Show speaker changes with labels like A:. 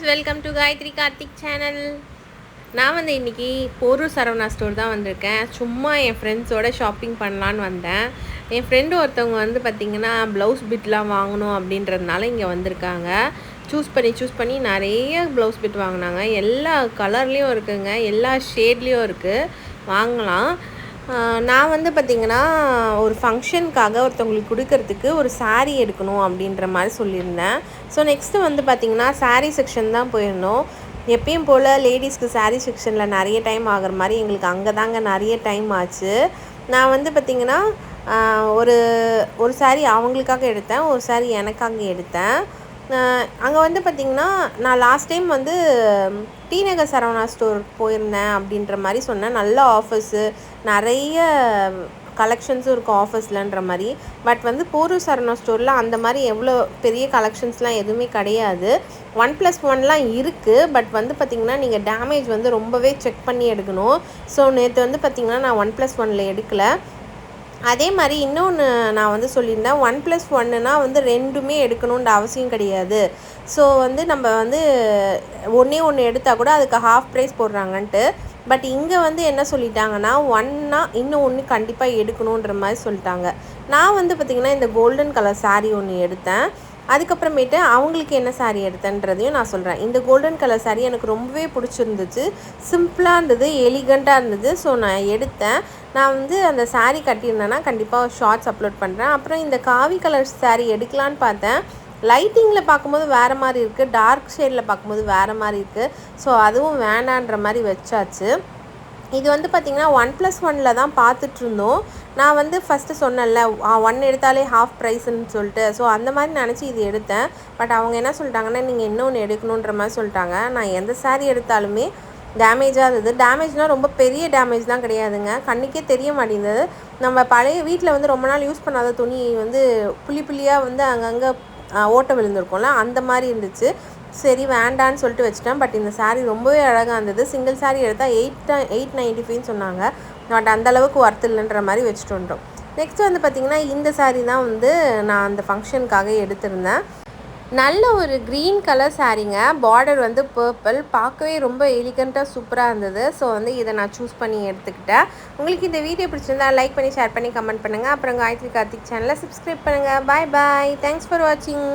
A: Welcome to Gayathri Karthik channel. நான் வந்து இன்றைக்கி போரூர் சரவணா ஸ்டோர் தான் வந்திருக்கேன். சும்மா என் ஃப்ரெண்ட்ஸோட ஷாப்பிங் பண்ணலான்னு வந்தேன். என் ஃப்ரெண்டு ஒருத்தவங்க வந்து பார்த்திங்கன்னா ப்ளவுஸ் பிட்லாம் வாங்கணும் அப்படின்றதுனால இங்கே வந்திருக்காங்க. சூஸ் பண்ணி நிறைய ப்ளவுஸ் பிட் வாங்கினாங்க. எல்லா கலர்லேயும் இருக்குதுங்க, எல்லா ஷேட்லேயும் இருக்குது, வாங்கலாம். நான் வந்து பார்த்திங்கன்னா ஒரு ஃபங்க்ஷனுக்காக ஒருத்தவங்களுக்கு கொடுக்கறதுக்கு ஒரு சாரீ எடுக்கணும் அப்படின்ற மாதிரி சொல்லியிருந்தேன். ஸோ நெக்ஸ்ட்டு வந்து பார்த்திங்கன்னா சாரீ செக்ஷன் தான் போயிருந்தோம். எப்பயும் போல் லேடிஸ்க்கு சாரீ செக்ஷனில் நிறைய டைம் ஆகிற மாதிரி எங்களுக்கு அங்கே தாங்க நிறைய டைம் ஆச்சு. நான் வந்து பார்த்திங்கன்னா ஒரு ஒரு சாரீ அவங்களுக்காக எடுத்தேன், ஒரு சாரீ எனக்காக எடுத்தேன். அங்கே வந்து பார்த்திங்கன்னா நான் லாஸ்ட் டைம் வந்து டி நகர் சரவணா ஸ்டோர் போயிருந்தேன் அப்படின்ற மாதிரி சொன்னேன். நல்ல ஆஃபர்ஸு, நிறைய கலெக்ஷன்ஸும் இருக்கும் ஆஃபர்ஸ்லன்ற மாதிரி. பட் வந்து போரூர் சரவணா ஸ்டோரில் அந்த மாதிரி எவ்வளோ பெரிய கலெக்ஷன்ஸ்லாம் எதுவுமே கிடையாது. 1+1லாம் இருக்குது. பட் வந்து பார்த்திங்கன்னா நீங்கள் டேமேஜ் வந்து ரொம்பவே செக் பண்ணி எடுக்கணும். ஸோ நேற்று வந்து பார்த்திங்கன்னா நான் 1+1ல் எடுக்கலை. அதே மாதிரி இன்னொன்று நான் வந்து சொல்லியிருந்தேன், 1+1னா வந்து ரெண்டுமே எடுக்கணுன்ற அவசியம் கிடையாது. ஸோ வந்து நம்ம வந்து ஒன்று எடுத்தால் கூட அதுக்கு ஹாஃப் ப்ரைஸ் போடுறாங்கன்ட்டு. பட் இங்கே வந்து என்ன சொல்லிட்டாங்கன்னா, ஒன்றா இன்னும் ஒன்று கண்டிப்பாக எடுக்கணுன்ற மாதிரி சொல்லிட்டாங்க. நான் வந்து பார்த்திங்கன்னா இந்த கோல்டன் கலர் சாரீ ஒன்று எடுத்தேன். அதுக்கப்புறமேட்டு அவங்களுக்கு என்ன சாரீ எடுத்தேன்றதையும் நான் சொல்கிறேன். இந்த கோல்டன் கலர் சாரீ எனக்கு ரொம்பவே பிடிச்சிருந்துச்சு. சிம்பிளாக இருந்தது, எலிகண்ட்டாக இருந்தது. ஸோ நான் எடுத்தேன். நான் வந்து அந்த சாரீ கட்டியிருந்தேன்னா கண்டிப்பாக ஷார்ட்ஸ் அப்லோட் பண்ணுறேன். அப்புறம் இந்த காவி கலர் சாரீ எடுக்கலான்னு பார்த்தேன். லைட்டிங்கில் பார்க்கும்போது வேறு மாதிரி இருக்குது, டார்க் ஷேடில் பார்க்கும்போது வேறு மாதிரி இருக்குது. ஸோ அதுவும் வேண்டான்ற மாதிரி வச்சாச்சு. இது வந்து பார்த்திங்கன்னா 1+1ல் தான் பார்த்துட்ருந்தோம். நான் வந்து ஃபஸ்ட்டு சொன்னேன்ல, 1 எடுத்தாலே ஹாஃப் ப்ரைஸுன்னு சொல்லிட்டு. ஸோ அந்த மாதிரி நினச்சி இது எடுத்தேன். பட் அவங்க என்ன சொல்லிட்டாங்கன்னா, நீங்கள் இன்னொன்று எடுக்கணுன்ற மாதிரி சொல்லிட்டாங்க. நான் எந்த சாரீ எடுத்தாலுமே டேமேஜாக இருந்தது. டேமேஜ்னால் ரொம்ப பெரிய டேமேஜ்லாம் கிடையாதுங்க, கண்ணுக்கே தெரிய மாட்டேங்குது. நம்ம பழைய வீட்டில் வந்து ரொம்ப நாள் யூஸ் பண்ணாத துணி வந்து புள்ளியாக வந்து அங்கங்கே ஓட்டை விழுந்திருக்கும்ல, அந்த மாதிரி இருந்துச்சு. சரி வேண்டான்னு சொல்லிட்டு வச்சுட்டேன். பட் இந்த சாரீ ரொம்பவே அழகாக இருந்தது. சிங்கிள் சாரீ எடுத்தால் 895 சொன்னாங்க. பட் அந்தளவுக்கு ஒர்த் இல்லைன்ற மாதிரி வச்சுட்டு வந்துட்டோம். நெக்ஸ்ட் வந்து பார்த்திங்கன்னா இந்த சாரீ தான் வந்து நான் அந்த ஃபங்க்ஷனுக்காக எடுத்திருந்தேன். நல்ல ஒரு க்ரீன் கலர் சாரீங்க, பார்டர் வந்து பர்பிள், பார்க்கவே ரொம்ப எலிகண்ட்டாக சூப்பராக இருந்தது. ஸோ வந்து இதை நான் சூஸ் பண்ணி எடுத்துக்கிட்டேன். உங்களுக்கு இந்த வீடியோ பிடிச்சிருந்தா லைக் பண்ணி, ஷேர் பண்ணி, கமெண்ட் பண்ணுங்கள். அப்புறம் காயத்ரி கார்த்திக் சேனலை சப்ஸ்கிரைப் பண்ணுங்கள். பாய் பாய், தேங்க்ஸ் ஃபார் வாட்சிங்.